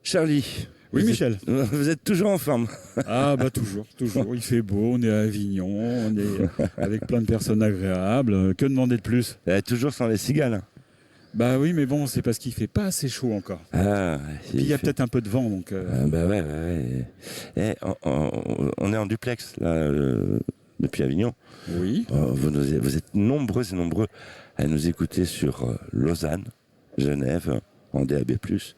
Charlie. Oui, Michel. Vous êtes toujours en forme. Ah bah toujours. Il fait beau, on est à Avignon, on est avec plein de personnes agréables. Que demander de plus? Toujours sans les cigales. Bah oui, mais bon, c'est parce qu'il fait pas assez chaud encore. Ah, Puis il y a peut-être un peu de vent, donc... bah ouais. On est en duplex, là, depuis Avignon. Oui. Vous êtes nombreux et nombreux à nous écouter sur Lausanne, Genève, en DAB+.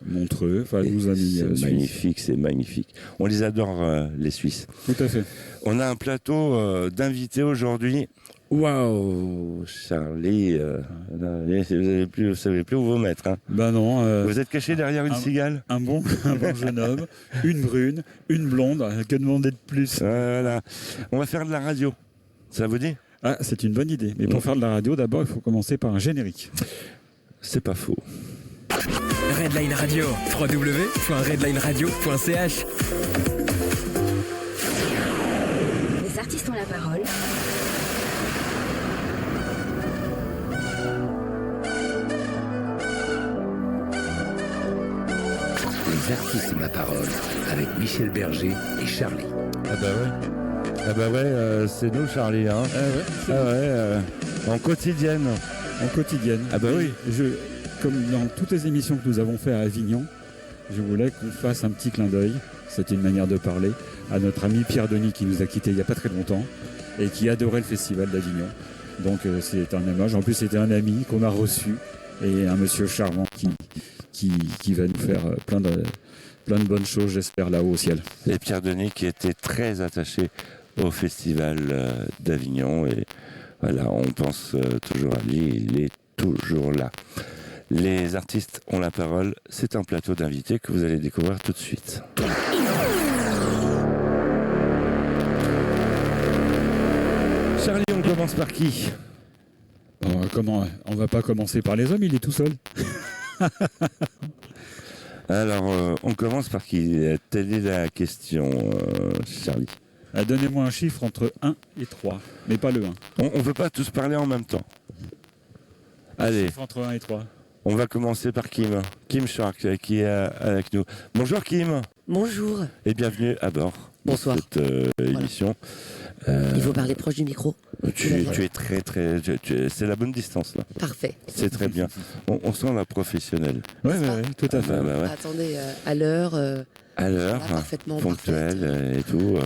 Montreux, enfin 12 amis magnifique, c'est magnifique. On les adore, les Suisses. Tout à fait. On a un plateau d'invités aujourd'hui. Waouh, Charlie, vous savez plus où vous mettre. Hein. Bah non. Vous êtes caché derrière une cigale. Un bon jeune homme, une brune, une blonde. Que demander de plus? Voilà. On va faire de la radio. Ça vous dit? Ah, c'est une bonne idée. Mais pour faire de la radio, d'abord, il faut commencer par un générique. C'est pas faux. Redline Radio, www.redlineradio.ch. Les artistes ont la parole. Les artistes ont la parole avec Michel Berger et Charlie. Ah bah ouais, c'est nous Charlie. Hein. En quotidienne. En quotidienne. Ah bah oui. Comme dans toutes les émissions que nous avons fait à Avignon, je voulais qu'on fasse un petit clin d'œil, c'était une manière de parler, à notre ami Pierre Denis qui nous a quittés il n'y a pas très longtemps et qui adorait le festival d'Avignon. Donc c'est un hommage. En plus c'était un ami qu'on a reçu et un monsieur charmant qui va nous faire plein de bonnes choses, j'espère, là-haut au ciel. Et Pierre Denis qui était très attaché au festival d'Avignon et voilà, on pense toujours à lui, il est toujours là. Les artistes ont la parole, c'est un plateau d'invités que vous allez découvrir tout de suite. Charlie, on commence par qui? Comment? On va pas commencer par les hommes, il est tout seul. Alors, on commence par qui? Telle est la question, Charlie. Donnez-moi un chiffre entre 1 et 3, mais pas le 1. On ne veut pas tous parler en même temps. Allez. Un chiffre entre 1 et 3. On va commencer par Kim. Kim Shark qui est avec nous. Bonjour Kim. Bonjour. Et bienvenue à bord. Bonsoir. De cette émission. Il faut parler proche du micro. Tu es très c'est la bonne distance là. Parfait. C'est très bien. On sent la professionnelle. Ouais, tout à fait. Ouais. Attendez, à l'heure. À l'heure, parfaitement ponctuelle et tout.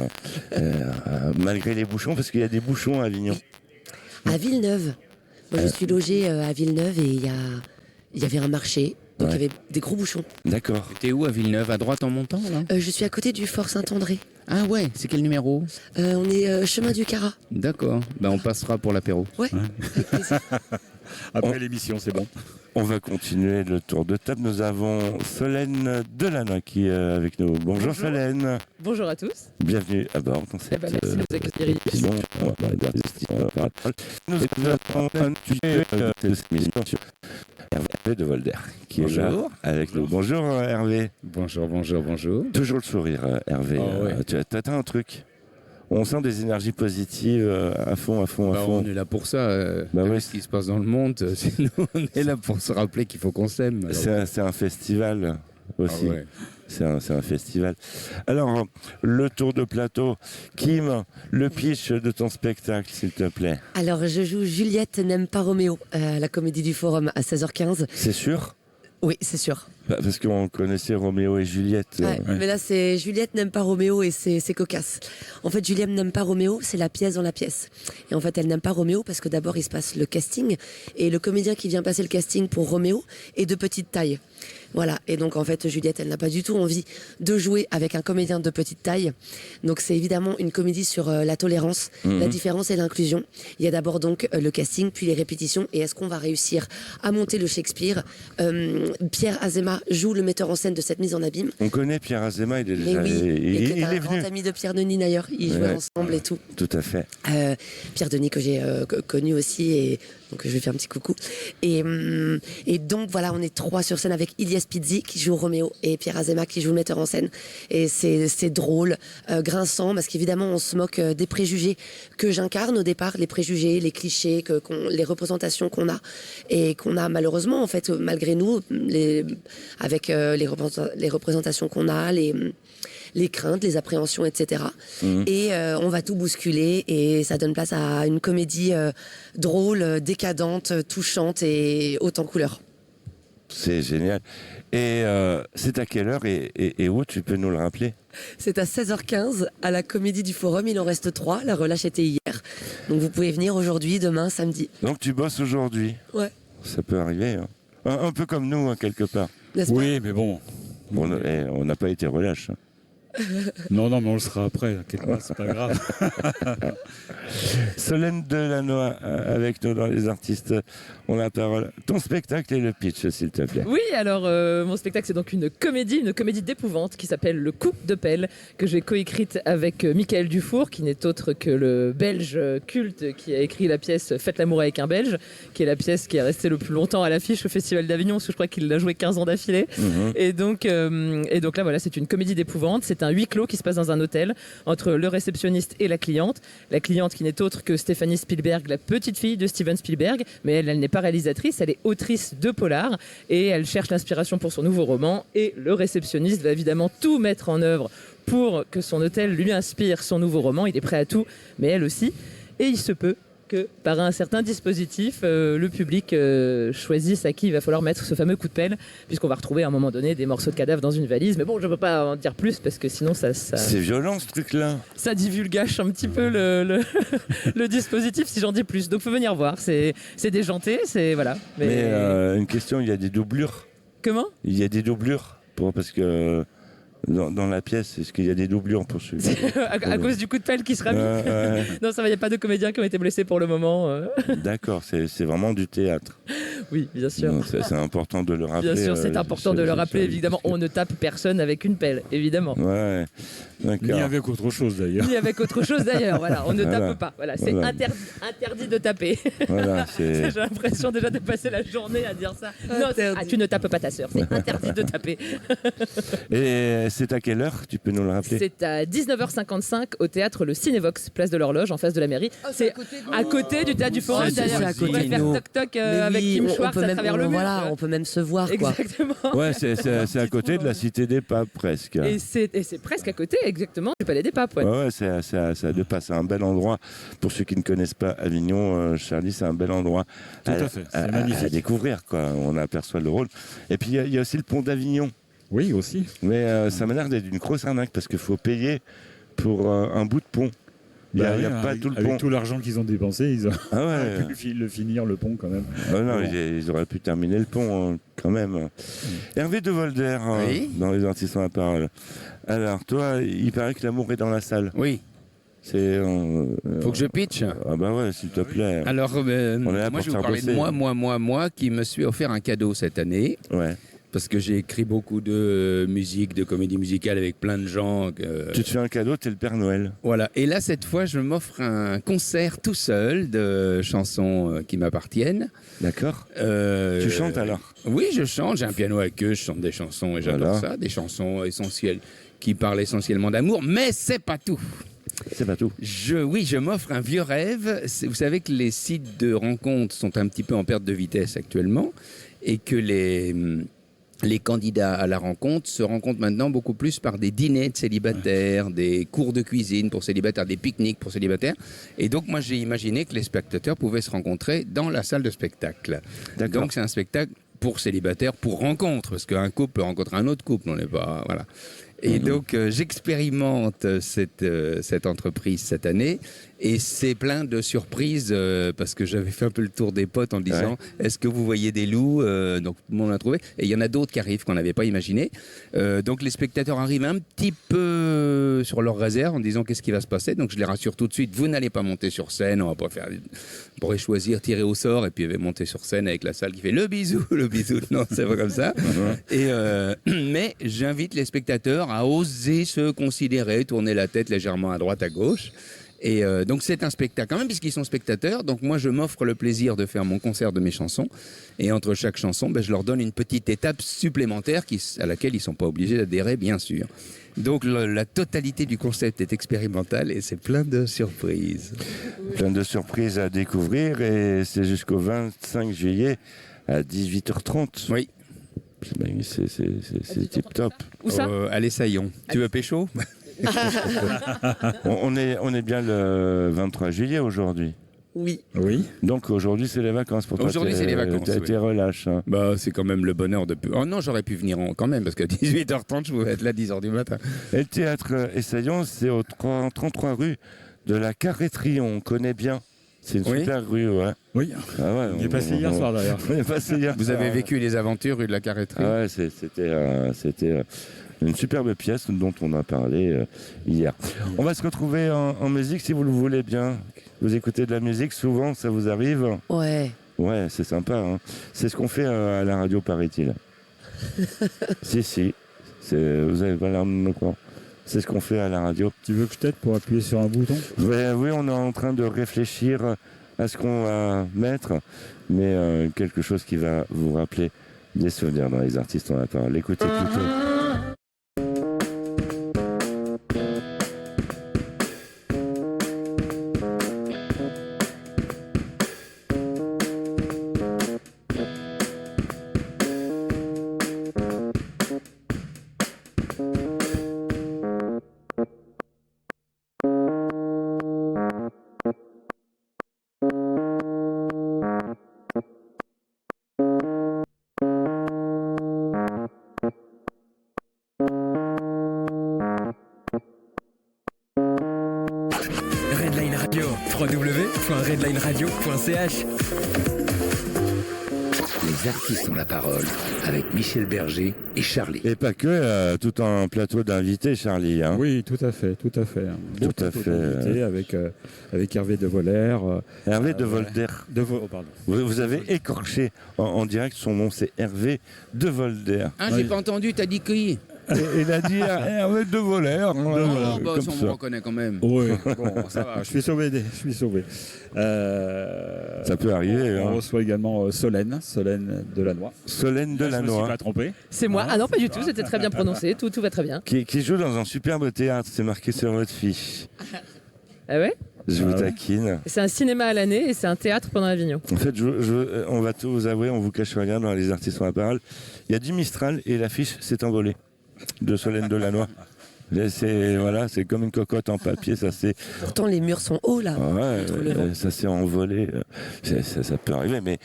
Malgré les bouchons, parce qu'il y a des bouchons à Avignon. À Villeneuve. Moi, je suis logée à Villeneuve et il y avait un marché. Donc il y avait des gros bouchons. D'accord. T'es où à Villeneuve? À droite en montant là? Je suis à côté du Fort Saint-André. Ah ouais, c'est quel numéro? On est chemin du Carat. D'accord, on passera pour l'apéro. Ouais. Avec plaisir. Après l'émission, c'est bon. On va continuer le tour de table. Nous avons Solène Delana qui est avec nous. Bonjour Solène. Bonjour à tous. Bienvenue à bord dans cette merci de nous accueillir. émission. Nous avons un sujet de cette émission sur Hervé de Volder qui est là avec nous. Bonjour Hervé. Bonjour. Toujours le sourire Hervé. Tu as un truc. On sent des énergies positives à fond. On est là pour ça. Avec ce qui se passe dans le monde, sinon on est là pour se rappeler qu'il faut qu'on s'aime. C'est un festival aussi. Ah ouais. C'est un festival. Alors, le tour de plateau. Kim, le pitch de ton spectacle, s'il te plaît. Alors, je joue Juliette n'aime pas Roméo à la Comédie du Forum à 16h15. C'est sûr? Oui, c'est sûr. Parce qu'on connaissait Roméo et Juliette. Ouais. Mais là, c'est Juliette n'aime pas Roméo et c'est cocasse. En fait, Juliette n'aime pas Roméo, c'est la pièce dans la pièce. Et en fait, elle n'aime pas Roméo parce que d'abord, il se passe le casting. Et le comédien qui vient passer le casting pour Roméo est de petite taille. Voilà. Et donc, en fait, Juliette, elle n'a pas du tout envie de jouer avec un comédien de petite taille. Donc, c'est évidemment une comédie sur la tolérance, la différence et l'inclusion. Il y a d'abord donc le casting, puis les répétitions. Et est-ce qu'on va réussir à monter le Shakespeare? Pierre Azéma joue le metteur en scène de cette mise en abîme. On connaît Pierre Azéma, il est déjà... Mais oui, il est est grand venu. ami de Pierre Denis d'ailleurs. Ils jouaient ensemble et tout. Tout à fait. Pierre Denis que j'ai connu aussi et Donc je lui fais un petit coucou. Et donc voilà, on est 3 sur scène avec Ilyes Pizzi qui joue Roméo et Pierre Azéma qui joue le metteur en scène. Et c'est drôle, grinçant, parce qu'évidemment on se moque des préjugés que j'incarne au départ, les préjugés, les clichés, les représentations qu'on a et qu'on a malheureusement en fait malgré nous, avec les représentations qu'on a, les craintes, les appréhensions, etc. Et on va tout bousculer et ça donne place à une comédie drôle, décadente, touchante et haute en couleurs. C'est génial. Et c'est à quelle heure et où, tu peux nous le rappeler? C'est à 16h15 à la Comédie du Forum, il en reste 3, la relâche était hier. Donc vous pouvez venir aujourd'hui, demain, samedi. Donc tu bosses aujourd'hui? Ouais. Ça peut arriver, hein. Un peu comme nous, hein, quelque part. N'est-ce pas ? Oui, mais bon. On n'a pas été relâche. Hein. Non, mais on le sera après, c'est pas grave. Solène Delannoy avec nous dans Les Artistes ont la parole. Ton spectacle et le pitch, s'il te plaît. Oui, alors mon spectacle, c'est donc une comédie d'épouvante qui s'appelle Le Coup de pelle, que j'ai coécrite avec Michael Dufour, qui n'est autre que le Belge culte qui a écrit la pièce Faites l'amour avec un Belge, qui est la pièce qui est restée le plus longtemps à l'affiche au Festival d'Avignon, parce que je crois qu'il l'a joué 15 ans d'affilée. Et donc là, voilà, c'est une comédie d'épouvante. C'est un huis clos qui se passe dans un hôtel entre le réceptionniste et la cliente. La cliente qui n'est autre que Stéphanie Spielberg, la petite fille de Steven Spielberg, mais elle n'est pas réalisatrice, elle est autrice de polar et elle cherche l'inspiration pour son nouveau roman. Et le réceptionniste va évidemment tout mettre en œuvre pour que son hôtel lui inspire son nouveau roman. Il est prêt à tout, mais elle aussi. Et il se peut que par un certain dispositif, le public choisisse à qui il va falloir mettre ce fameux coup de pelle, puisqu'on va retrouver à un moment donné des morceaux de cadavres dans une valise. Mais bon, je ne peux pas en dire plus parce que sinon ça... C'est violent ce truc-là. Ça divulgage un petit peu le dispositif si j'en dis plus. Donc faut venir voir, c'est déjanté, c'est voilà. Mais une question, il y a des doublures? Comment? Il y a des doublures parce que... Dans la pièce, est-ce qu'il y a des doublures pour ceux à cause du coup de pelle qui sera mis Non, ça va, il n'y a pas de comédiens qui ont été blessés pour le moment. D'accord, c'est vraiment du théâtre. Oui, bien sûr. C'est important de le rappeler. Bien sûr, c'est important de le rappeler, évidemment. On ne tape personne avec une pelle, évidemment. Ouais, ni avec autre chose d'ailleurs. Ni avec autre chose d'ailleurs, voilà. On ne tape pas. Voilà, c'est interdit de taper. Voilà, j'ai l'impression déjà de passer la journée à dire ça. Non, tu ne tapes pas ta sœur, c'est interdit de taper. Et c'est à quelle heure? Tu peux nous le rappeler? C'est à 19h55 au théâtre Le Cinévox, place de l'Horloge, en face de la mairie. C'est à côté du théâtre du Forum, d'ailleurs. On va faire toc-toc avec Kim Schwartz à travers le mur. Voilà, on peut même se voir. Exactement. Ouais, c'est à côté de la Cité des Papes, presque. Et c'est presque à côté, exactement, du Palais des Papes. Ouais, c'est à 2 pas. C'est un bel endroit. Pour ceux qui ne connaissent pas Avignon, Charlie, c'est un bel endroit. Tout à fait, c'est magnifique. À découvrir, quoi. On aperçoit le rôle. Et puis, il y a aussi le pont d'Avignon. Oui, aussi. Mais ça m'a l'air d'être une grosse arnaque parce qu'il faut payer pour un bout de pont. Il n'y a pas tout le pont. Avec tout l'argent qu'ils ont dépensé, ils ont pu le finir, le pont, quand même. Non, ils auraient pu terminer le pont, quand même. Hervé de Volder, dans Les Artistes ont la parole. Alors, toi, il paraît que l'amour est dans la salle. Oui. Faut que je pitch. Ah bah ouais, s'il te plaît. Alors, moi, je vais vous parler de moi qui me suis offert un cadeau cette année. Ouais. Parce que j'ai écrit beaucoup de musique, de comédie musicale avec plein de gens. Tu te fais un cadeau, t'es le Père Noël. Voilà. Et là, cette fois, je m'offre un concert tout seul de chansons qui m'appartiennent. D'accord. Tu chantes alors? Oui, je chante. J'ai un piano à queue, je chante des chansons et j'adore ça. Des chansons essentielles qui parlent essentiellement d'amour. Mais c'est pas tout. C'est pas tout. Je m'offre un vieux rêve. Vous savez que les sites de rencontres sont un petit peu en perte de vitesse actuellement et que les candidats à la rencontre se rencontrent maintenant beaucoup plus par des dîners de célibataires, des cours de cuisine pour célibataires, des pique-niques pour célibataires. Et donc, moi, j'ai imaginé que les spectateurs pouvaient se rencontrer dans la salle de spectacle. Donc, c'est un spectacle pour célibataires, pour rencontre, parce qu'un couple peut rencontrer un autre couple, on n'est pas... Voilà. Et donc, j'expérimente cette entreprise cette année et c'est plein de surprises parce que j'avais fait un peu le tour des potes en disant est-ce que vous voyez des loups? Donc, tout le monde l'a trouvé. Et il y en a d'autres qui arrivent qu'on n'avait pas imaginé. Donc, les spectateurs arrivent un petit peu sur leur réserve en disant qu'est-ce qui va se passer. Donc, je les rassure tout de suite, vous n'allez pas monter sur scène. On va pas faire... On pourrait choisir, tirer au sort et puis monter sur scène avec la salle qui fait le bisou, le bisou. Non, c'est pas comme ça. Et, mais j'invite les spectateurs à oser se considérer, tourner la tête légèrement à droite, à gauche. Et donc c'est un spectacle quand même, puisqu'ils sont spectateurs. Donc moi, je m'offre le plaisir de faire mon concert de mes chansons. Et entre chaque chanson, je leur donne une petite étape supplémentaire à laquelle ils ne sont pas obligés d'adhérer, bien sûr. Donc la totalité du concept est expérimentale et c'est plein de surprises. Plein de surprises à découvrir et c'est jusqu'au 25 juillet à 18h30. Oui. C'est tip top. Où ça Allez, Saillon. Tu veux pécho? on est bien le 23 juillet aujourd'hui. Oui. Oui. Donc aujourd'hui c'est les vacances pour toi. Aujourd'hui, c'est les vacances, T'es oui. relâche. Hein. Bah, c'est quand même le bonheur de... Oh non, j'aurais pu venir quand même, parce qu'à 18h30, je pouvais être là à 10h du matin. Et le théâtre Essaillon, c'est au 33 rue de la Carreterie, on connaît bien. C'est une Oui. super rue, ouais. Oui. Ah ouais, On y est passé hier soir d'ailleurs. On est passé hier Vous soir, avez ouais. vécu les aventures rue de la Carreterie? Ah ouais, c'était une superbe pièce dont on a parlé hier. On va se retrouver en musique si vous le voulez bien. Vous écoutez de la musique, souvent ça vous arrive? Ouais. Ouais, c'est sympa. Hein. C'est ce qu'on fait à la radio, paraît-il. Si. Vous avez pas l'air de me croire. C'est ce qu'on fait à la radio. Tu veux que je t'aide pour appuyer sur un bouton? Ouais, oui, on est en train de réfléchir à ce qu'on va mettre, mais quelque chose qui va vous rappeler des souvenirs dans les artistes on la parole. Écoutez plutôt. Redline Radio, www.redlineradio.ch. Les artistes ont la parole avec Michel Berger et Charlie. Et pas que, tout un plateau d'invités, Charlie. Hein. Oui, tout à fait. Tout à fait. Avec Hervé de Voler. Hervé de Volder. Pardon. Vous avez écorché en direct son nom, c'est Hervé de Volder. Ah, j'ai pas entendu, t'as dit qui? Et il a dit Hervé de Voler. Oh, bah, comme ça, on ça. me reconnaît quand même. Oui, bon, ça va, je suis sauvé. Ça peut arriver. On Hein. reçoit également Solène Delannoy. Solène Je me suis Delannoy, pas trompé. C'est moi. Ah non, pas du tout. C'était très bien prononcé. Tout va très bien. qui joue dans un superbe théâtre, c'est marqué sur votre fiche. Ah ouais. Je vous Ah ouais. taquine. C'est un cinéma à l'année et c'est un théâtre pendant Avignon. En fait, on va tout vous avouer, on vous cache rien dans les artistes ont la parole. Il y a du Mistral et l'affiche s'est envolée de Solène Delannoy. C'est comme une cocotte en papier, ça s'est Pourtant, les murs sont hauts, là. Contre le vent. ça s'est envolé. Ça peut arriver, mais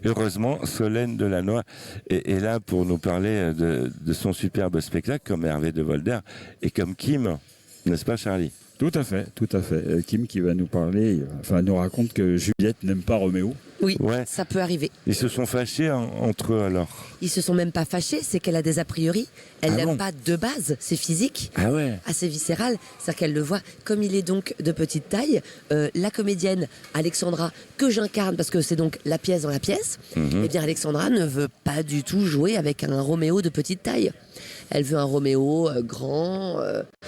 heureusement, Solène Delannoy est là pour nous parler de son superbe spectacle, comme Hervé de Volder et comme Kim, n'est-ce pas, Charlie? Tout à fait. Kim qui va nous parler, nous raconte que Juliette n'aime pas Roméo. Oui, Ouais. ça peut arriver. Ils se sont fâchés entre eux alors. Ils se sont même pas fâchés, c'est qu'elle a des a priori. Elle Ah l'aime bon pas de base, c'est physique. Ah ouais. Assez viscéral, c'est-à-dire qu'elle le voit comme il est donc de petite taille. La comédienne Alexandra, que j'incarne parce que c'est donc la pièce dans la pièce, eh bien Alexandra ne veut pas du tout jouer avec un Roméo de petite taille. Elle veut un Roméo grand,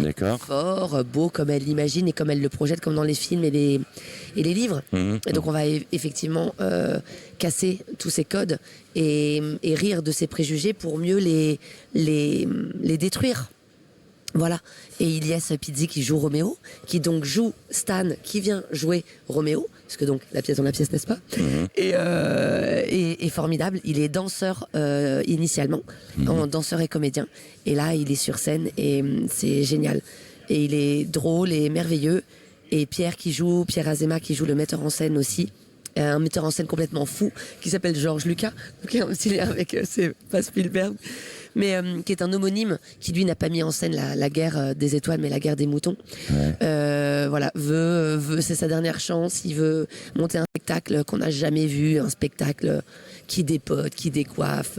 D'accord. fort, beau comme elle l'imagine et comme elle le projette, comme dans les films et les livres. Et donc on va effectivement casser tous ces codes et rire de ces préjugés pour mieux les détruire. Voilà. Et Ilyes Pizzi qui joue Roméo, qui donc joue Stan, qui vient jouer Roméo, parce que donc la pièce dans la pièce, n'est-ce pas? Et formidable. Il est danseur initialement, danseur et comédien. Et là, il est sur scène et c'est génial. Et il est drôle et merveilleux. Et Pierre Azéma qui joue le metteur en scène aussi. Un metteur en scène complètement fou qui s'appelle Georges Lucas, qui est un petit lien avec c'est pas Spielberg, mais qui est un homonyme qui lui n'a pas mis en scène la guerre des étoiles, mais la guerre des moutons. Voilà, c'est sa dernière chance. Il veut monter un spectacle qu'on n'a jamais vu, un spectacle qui dépote, qui décoiffe.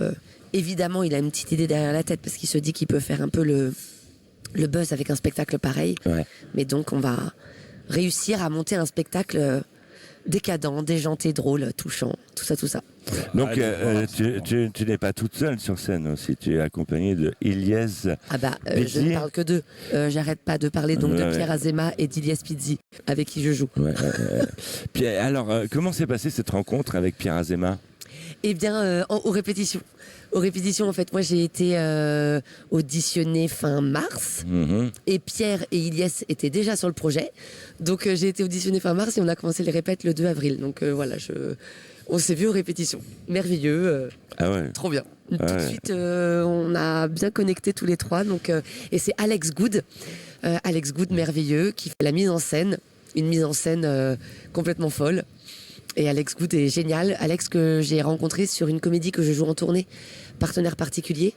Évidemment, il a une petite idée derrière la tête parce qu'il se dit qu'il peut faire un peu le buzz avec un spectacle pareil. Ouais. Mais donc, on va réussir à monter un spectacle décadent, déjanté, drôle, touchant, tout ça. Donc, Allez, tu n'es pas toute seule sur scène aussi. Tu es accompagnée de Ilyes. Je ne parle que d'eux. J'arrête pas de parler donc de Pierre Azéma et d'Ilyes Pizzi, avec qui je joue. Puis, alors, comment s'est passée cette rencontre avec Pierre Azéma? Eh bien, aux répétitions. Aux répétitions, en fait, moi j'ai été auditionnée fin mars et Pierre et Ilyes étaient déjà sur le projet. Donc j'ai été auditionnée fin mars et on a commencé les répètes le 2 avril. Donc voilà, on s'est vu aux répétitions. Merveilleux. Trop bien. Tout de suite, on a bien connecté tous les trois. Donc, et c'est Alex Good, merveilleux, qui fait la mise en scène. Une mise en scène complètement folle. Et Alex Good est génial. Alex que j'ai rencontré sur une comédie que je joue en tournée, Partenaire particulier.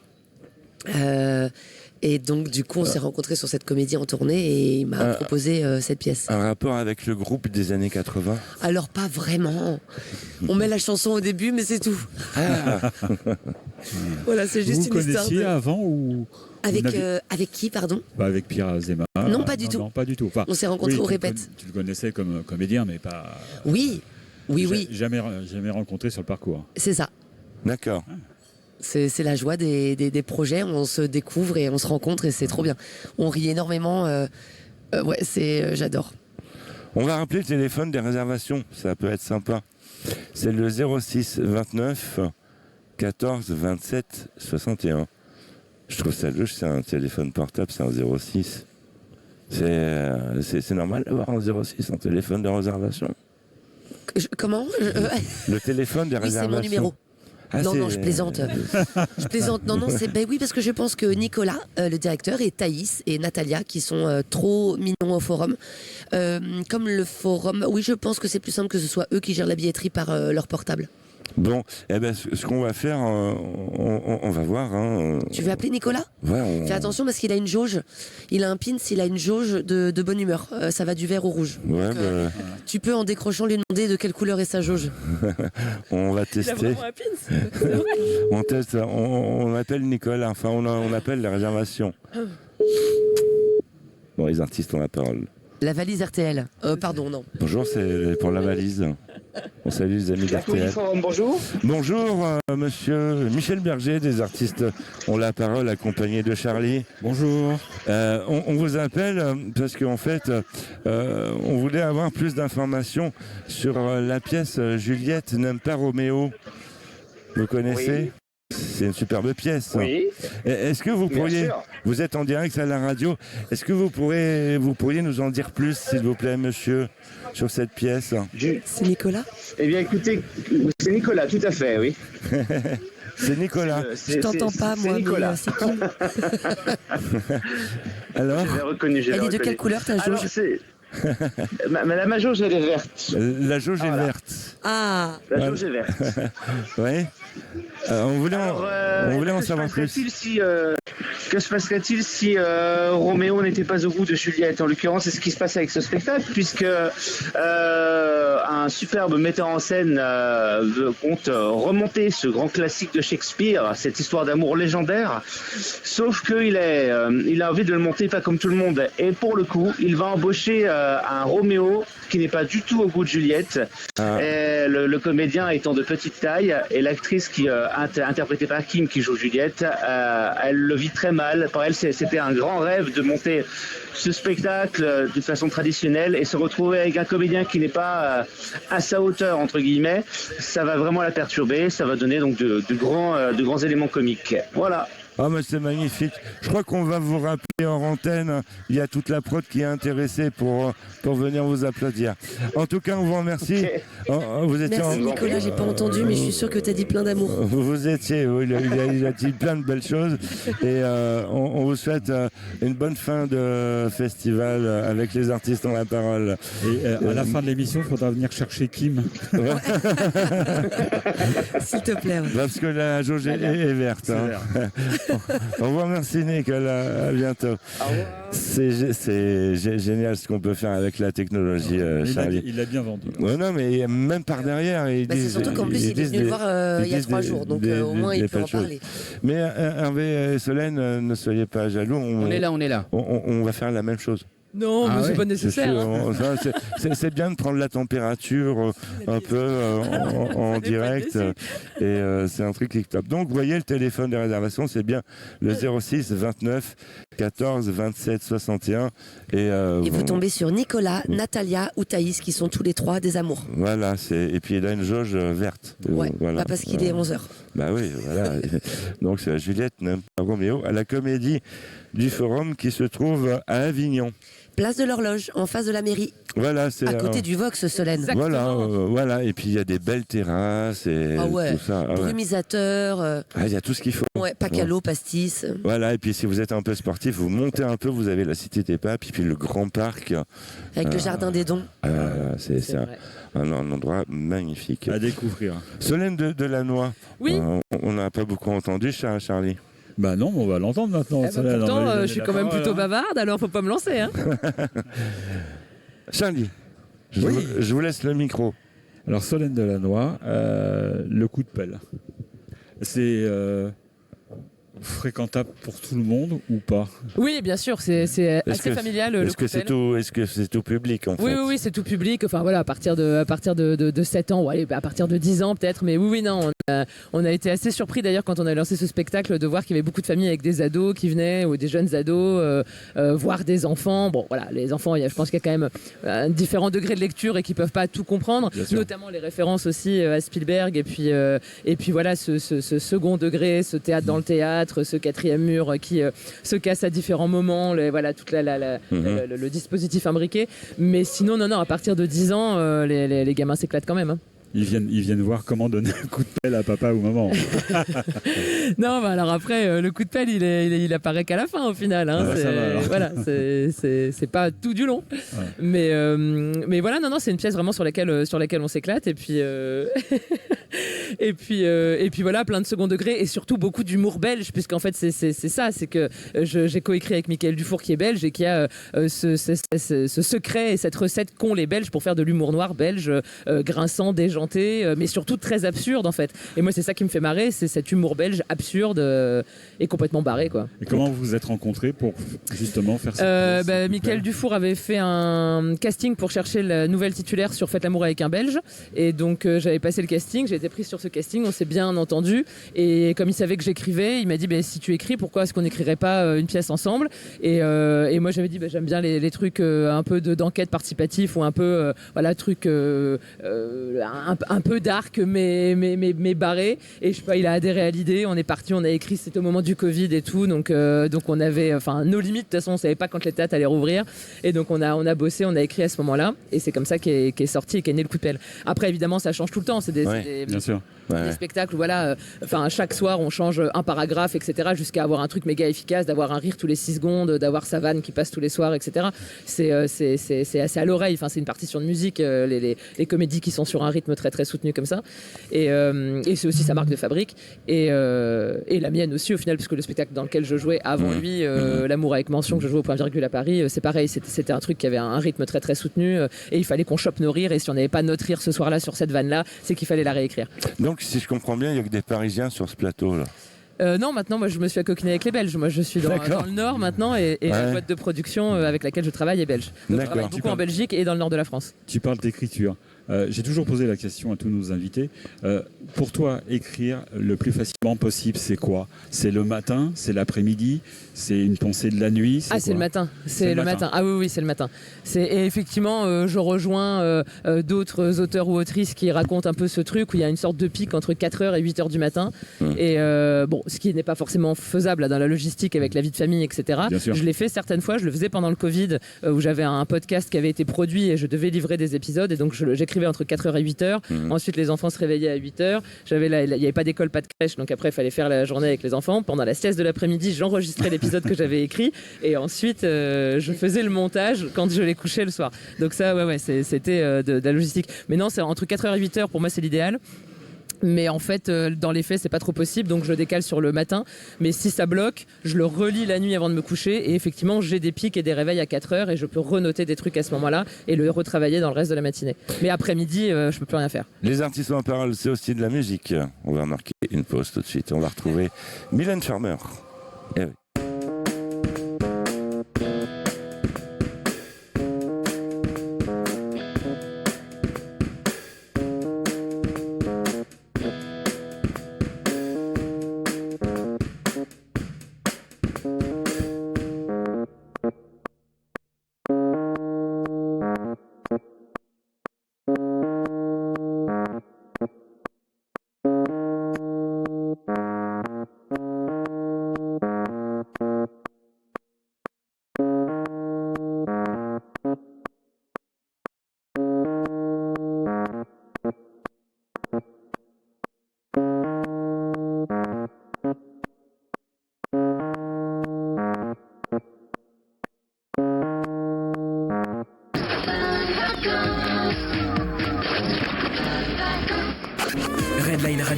Et donc du coup on s'est rencontrés sur cette comédie en tournée et il m'a proposé cette pièce. Un rapport avec le groupe des années 80? Alors pas vraiment. On met la chanson au début mais c'est tout. Voilà, c'est juste une histoire. Vous connaissiez avant ou avec qui, pardon? Avec Pierre Azéma. Non, pas du tout. Non, pas du tout. Enfin, on s'est rencontrés aux répètes. Tu le connaissais comme comédien mais pas... Oui. Jamais rencontré sur le parcours. C'est ça. D'accord. C'est la joie des projets, on se découvre et on se rencontre et c'est trop bien. On rit énormément, j'adore. On va rappeler le téléphone des réservations, ça peut être sympa. C'est le 06 29 14 27 61. Je trouve ça louche, c'est un téléphone portable, c'est un 06. C'est normal d'avoir un 06 en téléphone de réservation? Comment Le téléphone des réservations. C'est mon numéro. Non, je plaisante. Je plaisante. Non, oui, parce que je pense que Nicolas, le directeur, et Thaïs et Natalia, qui sont trop mignons au forum. Comme le forum, oui, je pense que c'est plus simple que ce soit eux qui gèrent la billetterie par leur portable. Bon, ce qu'on va faire, on va voir. Tu veux appeler Nicolas? Ouais. Fais attention parce qu'il a une jauge. Il a un pins, il a une jauge de bonne humeur. Ça va du vert au rouge. Ouais, donc, tu peux en décrochant lui demander de quelle couleur est sa jauge. On va tester. Il a vraiment un pins. On teste, on appelle Nicolas, enfin on appelle les réservations. Bon, les artistes ont la parole. La valise RTL. Pardon, non. Bonjour, c'est pour la valise. On salue les amis d'RTL. Bonjour. Bonjour, monsieur Michel Berger, des artistes ont la parole, accompagné de Charlie. Bonjour. On vous appelle parce qu'en fait, on voulait avoir plus d'informations sur la pièce Juliette n'aime pas Roméo. Vous connaissez? Oui. C'est une superbe pièce. Oui. Est-ce que vous pourriez, vous êtes en direct à la radio, est-ce que vous pourriez nous en dire plus, s'il vous plaît, monsieur, sur cette pièce? C'est Nicolas? Eh bien, écoutez, c'est Nicolas, tout à fait, oui. C'est Nicolas. Je t'entends pas, moi. Nicolas. C'est qui? Alors, Je l'ai reconnu. Elle est de quelle couleur ta jauge? Ma jauge, elle est verte. la jauge est verte. Ah. La jauge est verte. Oui. On voulait en savoir plus. Que se passerait-il si Roméo n'était pas au bout de Juliette? En l'occurrence, c'est ce qui se passe avec ce spectacle, puisque un superbe metteur en scène compte remonter ce grand classique de Shakespeare, cette histoire d'amour légendaire, sauf qu'il a envie de le monter pas comme tout le monde. Et pour le coup, il va embaucher un Roméo qui n'est pas du tout au goût de Juliette. Et le comédien étant de petite taille, et l'actrice qui interprétée par Kim qui joue Juliette, elle le vit très mal. Pour elle, c'était un grand rêve de monter ce spectacle de façon traditionnelle et se retrouver avec un comédien qui n'est pas à sa hauteur, entre guillemets. Ça va vraiment la perturber, ça va donner donc de grands éléments comiques. Voilà. Ah mais c'est magnifique. Je crois qu'on va vous rappeler en antenne. Il y a toute la prod qui est intéressée pour venir vous applaudir. En tout cas, on vous remercie. Okay. Vous étiez Merci Nicolas, j'ai pas entendu, mais je suis sûr que t'as dit plein d'amour. Vous étiez, oui, il a dit plein de belles choses. Et on vous souhaite une bonne fin de festival avec les artistes ont la parole. Et à la fin de l'émission, il faudra venir chercher Kim. S'il te plaît. Ouais. Parce que la jauge est verte. Hein. Au revoir, merci Nicolas, à bientôt. C'est génial ce qu'on peut faire avec la technologie, Charlie. Il l'a bien vendu. Ouais, non, mais même par derrière, c'est surtout qu'en plus, il est venu le voir il y a 3 jours, donc au moins il peut en parler. Mais Hervé et Solène, ne soyez pas jaloux. On est là. On va faire la même chose. Non, mais c'est pas nécessaire. Hein. C'est bien de prendre la température un peu en direct. Et c'est un truc qui est top. Donc, vous voyez, le téléphone de réservation, c'est bien le 06 29 14 27 61. Et vous tombez sur Nicolas, Natalia ou Thaïs, qui sont tous les trois des amours. Voilà, et puis il a une jauge verte. Ouais, voilà. pas parce qu'il est 11h. Bah oui, voilà. Donc, c'est la Juliette n'aime pas Roméo à la Comédie du Forum qui se trouve à Avignon. Place de l'Horloge, en face de la mairie. Voilà, c'est à côté du Vox, Solène. Voilà. Et puis il y a des belles terrasses et tout ça. Brumisateur. Il y a tout ce qu'il faut. Ouais, pacalo, pastis. Voilà, et puis si vous êtes un peu sportif, vous montez un peu, vous avez la Cité des Papes, et puis le Grand Parc. Avec le Jardin des Dons. C'est un endroit magnifique. À découvrir. Solène de Lannoy. Oui. On n'a pas beaucoup entendu, Charlie. Bah non, on va l'entendre maintenant. Pourtant, je suis quand même plutôt bavarde, alors faut pas me lancer. Hein. Charlie, je vous laisse le micro. Alors Solène de Lannoy, le coup de pelle. C'est fréquentable pour tout le monde ou pas? Oui, bien sûr, c'est assez familial. Est-ce que c'est tout public en fait? Oui, c'est tout public. Enfin voilà, à partir de 7 ans, ou allez, à partir de 10 ans peut-être. Mais oui, non, on a été assez surpris d'ailleurs quand on a lancé ce spectacle de voir qu'il y avait beaucoup de familles avec des ados qui venaient, ou des jeunes ados, voire des enfants. Bon voilà, les enfants, je pense qu'il y a quand même un différent degré de lecture et qu'ils peuvent pas tout comprendre, notamment les références aussi à Spielberg et puis voilà ce second degré, ce théâtre dans le théâtre, ce quatrième mur qui se casse à différents moments, tout le dispositif imbriqué. Mais sinon, non, à partir de 10 ans, les gamins s'éclatent quand même. Hein. Ils viennent voir comment donner un coup de pelle à papa ou maman. Non, alors après, le coup de pelle, il apparaît qu'à la fin au final. Hein. C'est pas tout du long. Ouais. Mais voilà, non, c'est une pièce vraiment sur laquelle on s'éclate. Et puis, et puis voilà, plein de second degré et surtout beaucoup d'humour belge, puisqu'en fait, c'est ça, c'est que j'ai coécrit avec Mickaël Dufour qui est belge et qui a ce secret et cette recette qu'ont les Belges pour faire de l'humour noir belge, grinçant, déjanté, mais surtout très absurde en fait. Et moi c'est ça qui me fait marrer, c'est cet humour belge absurde et complètement barré quoi. Et comment vous vous êtes rencontrés pour justement faire ça? Mickaël Dufour avait fait un casting pour chercher la nouvelle titulaire sur Faites l'amour avec un Belge, et donc j'avais passé le casting, j'ai été prise sur ce casting, on s'est bien entendu, et comme il savait que j'écrivais, il m'a dit si tu écris, pourquoi est-ce qu'on n'écrirait pas une pièce ensemble, et moi j'avais dit j'aime bien les trucs un peu d'enquête participatif ou un peu truc un peu dark mais barré, et je sais pas, il a adhéré à l'idée, on est parti, on a écrit, c'était au moment du Covid et tout, donc on avait nos limites, de toute façon on savait pas quand les théâtres allaient rouvrir, et donc on a bossé, on a écrit à ce moment-là, et c'est comme ça qu'est sorti et qu'est né le coup de pelle. Après évidemment ça change tout le temps, c'est des spectacles où chaque soir on change un paragraphe, etc., jusqu'à avoir un truc méga efficace, d'avoir un rire tous les 6 secondes, d'avoir sa vanne qui passe tous les soirs, etc. C'est assez à l'oreille, c'est une partition de musique, les comédies qui sont sur un rythme très très soutenu comme ça, et c'est aussi sa marque de fabrique, et la mienne aussi au final, puisque le spectacle dans lequel je jouais avant lui, L'amour avec mention, que je jouais au point virgule à Paris, c'est pareil, c'était un truc qui avait un rythme très très soutenu, et il fallait qu'on chope nos rires, et si on n'avait pas notre rire ce soir-là sur cette vanne-là, c'est qu'il fallait la réécrire. Donc si je comprends bien, il n'y a que des Parisiens sur ce plateau là. Non, maintenant, moi, je me suis accoquiné avec les Belges. Moi, je suis dans le Nord maintenant, et la boîte de production avec laquelle je travaille est belge. Donc, je travaille beaucoup en Belgique et dans le Nord de la France. Tu parles d'écriture. J'ai toujours posé la question à tous nos invités. Pour toi, écrire le plus facilement possible, c'est quoi? C'est le matin? C'est l'après-midi? C'est une pensée de la nuit? C'est le matin. C'est le matin. Ah oui, c'est le matin. Et effectivement, je rejoins d'autres auteurs ou autrices qui racontent un peu ce truc où il y a une sorte de pic entre 4h et 8h du matin. Et ce qui n'est pas forcément faisable dans la logistique avec la vie de famille, etc. Je l'ai fait certaines fois. Je le faisais pendant le Covid, où j'avais un podcast qui avait été produit et je devais livrer des épisodes. Et donc, j'écrivais entre 4h et 8h. Ensuite, les enfants se réveillaient à 8h. Il n'y avait pas d'école, pas de crèche. Donc après, il fallait faire la journée avec les enfants. Pendant la sieste de l'après-midi, j'enregistrais l'épisode que j'avais écrit. Et ensuite, je faisais le montage quand je les couchais le soir. Donc ça, c'était de la logistique. Mais non, c'est entre 4h et 8h, pour moi, c'est l'idéal. Mais en fait, dans les faits, c'est pas trop possible, donc je décale sur le matin. Mais si ça bloque, je le relis la nuit avant de me coucher, et effectivement, j'ai des pics et des réveils à 4h, et je peux renoter des trucs à ce moment-là et le retravailler dans le reste de la matinée. Mais après-midi, je peux plus rien faire. Les artistes en parole, c'est aussi de la musique. On va marquer une pause tout de suite. On va retrouver Mylène Farmer. Eh oui.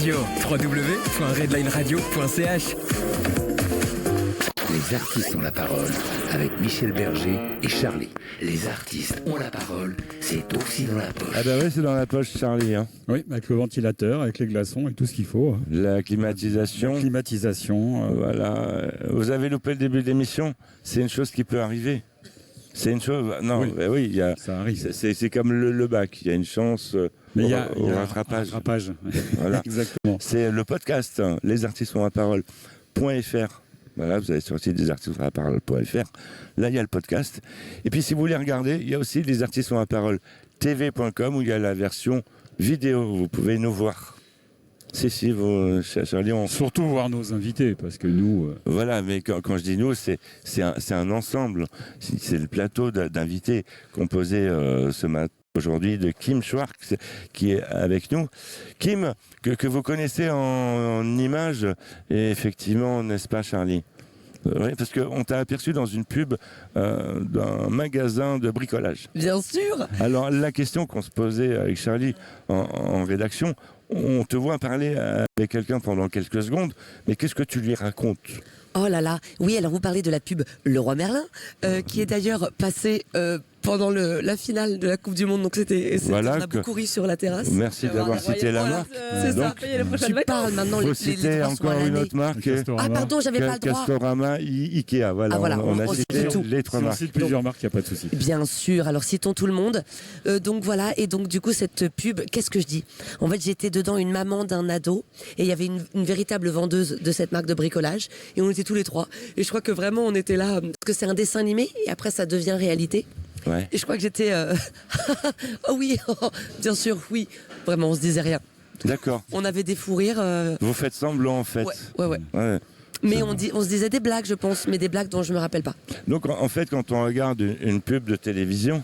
Radio, www.redlineradio.ch. Les artistes ont la parole avec Michel Berger et Charlie. Les artistes ont la parole, c'est aussi dans la poche. Ah bah oui, c'est dans la poche, Charlie. Hein. Oui, avec le ventilateur, avec les glaçons, avec tout ce qu'il faut. La climatisation. La climatisation. Voilà. Vous avez loupé le début de l'émission. C'est une chose qui peut arriver. C'est une chose. Non, oui, bah oui, ça arrive. C'est comme le bac. Il y a une chance mais il y a au rattrapage. Voilà. Exactement. C'est le podcast, hein, les artistes ont la parole.fr. Voilà, vous allez sur le site des artistes ont la parole.fr. Là, il y a le podcast. Et puis, si vous voulez regarder, il y a aussi les artistes ont la parole tv.com où il y a la version vidéo. Vous pouvez nous voir. Si, vous, Charlie, surtout voir nos invités, parce que nous... Voilà, mais quand je dis nous, c'est un ensemble. C'est le plateau d'invités composé ce matin. Aujourd'hui de Kim Schwartz qui est avec nous. Kim, que vous connaissez en images, et effectivement, n'est-ce pas Charlie? Oui, parce qu'on t'a aperçu dans une pub d'un magasin de bricolage. Bien sûr. Alors la question qu'on se posait avec Charlie en rédaction, on te voit parler avec quelqu'un pendant quelques secondes, mais qu'est-ce que tu lui racontes? Oh là là, oui, alors vous parlez de la pub Leroy Merlin, qui est d'ailleurs passée pendant la finale de la Coupe du Monde, donc voilà, on a beaucoup ri sur la terrasse. Merci d'avoir cité la marque. C'est ça, tu parles maintenant les citer encore une autre marque. Ah pardon, j'avais pas le droit. Castorama, Ikea, voilà, on a cité les trois marques. On cite plusieurs marques, il n'y a pas de souci. Bien sûr, alors citons tout le monde. Donc voilà, et donc du coup cette pub, qu'est-ce que je dis? En fait, j'étais dedans une maman d'un ado, et il y avait une véritable vendeuse de cette marque de bricolage, et on était tous les trois. Et je crois que vraiment on était là, parce que c'est un dessin animé, et après ça devient réalité. Ouais. Et je crois que j'étais... oh oui, bien sûr, oui. Vraiment, on se disait rien. D'accord. On avait des fous rires. Vous faites semblant, en fait. Ouais. Mais on se disait des blagues, je pense, mais des blagues dont je me rappelle pas. Donc, en fait, quand on regarde une pub de télévision,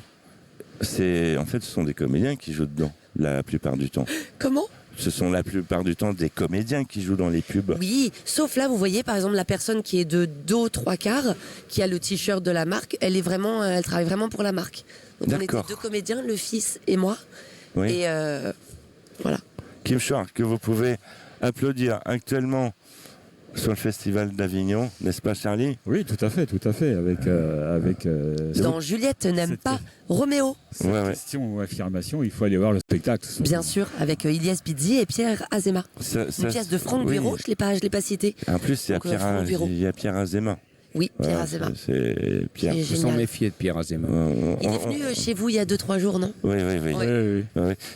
ce sont des comédiens qui jouent dedans, la plupart du temps. Comment ? Ce sont la plupart du temps des comédiens qui jouent dans les pubs. Oui, sauf là, vous voyez, par exemple, la personne qui est de dos 3/4, qui a le t-shirt de la marque, elle travaille vraiment pour la marque. Donc on était deux comédiens, le fils et moi. Oui. Et voilà. Kim Schwartz, que vous pouvez applaudir actuellement sur le Festival d'Avignon, n'est-ce pas Charlie? Oui, tout à fait, Dans Juliette n'aime pas Roméo. Question ou affirmation, il faut aller voir le spectacle. Bien sûr, avec Ilias Pizzi et Pierre Azéma. Une pièce de Franck Bureau, je l'ai pas cité. En plus, il y a Pierre Azéma. Oui, Pierre Azéma. C'est Pierre. Il faut s'en méfier de Pierre Azéma. Il est venu chez vous il y a 2-3 jours, non? Oui.